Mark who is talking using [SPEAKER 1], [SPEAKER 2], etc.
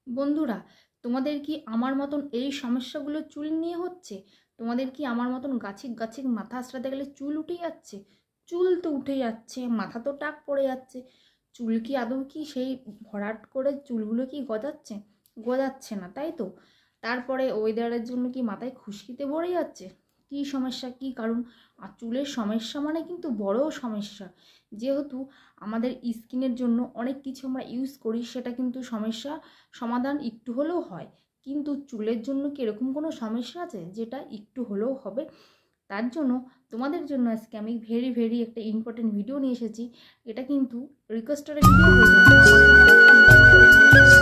[SPEAKER 1] বন্ধুরা, তোমাদের কি আমার মতন এই সমস্যাগুলো চুল নিয়ে হচ্ছে? তোমাদের কি আমার মতন গাছিক গাছিক মাথা আঁচড়াতে গেলে চুল উঠে যাচ্ছে? চুল তো উঠে যাচ্ছে, মাথা তো টাক পড়ে যাচ্ছে। চুল কি আদৌ কি সেই ভরাট করে চুলগুলো কি গজাচ্ছে? গজাচ্ছে না, তাই তো। তারপরে ওয়েদারের জন্য কি মাথায় খুশকিতে ভরে যাচ্ছে? কি সমস্যা, কি কারণ? আর চুলের সমস্যা মানে কিন্তু বড় সমস্যা। যেহেতু আমাদের স্কিনের জন্য অনেক কিছু আমরা ইউজ করি, সেটা কিন্তু সমস্যা সমাধান একটু হলেও হয়। কিন্তু চুলের জন্য কি এরকম কোনো সমস্যা আছে যেটা একটু হলেও হবে? তার জন্য তোমাদের জন্য আজকে আমি ভেরি ভেরি একটা ইম্পর্টেন্ট ভিডিও নিয়ে এসেছি। এটা কিন্তু রিকোয়েস্টারের ভিডিও বলবো না,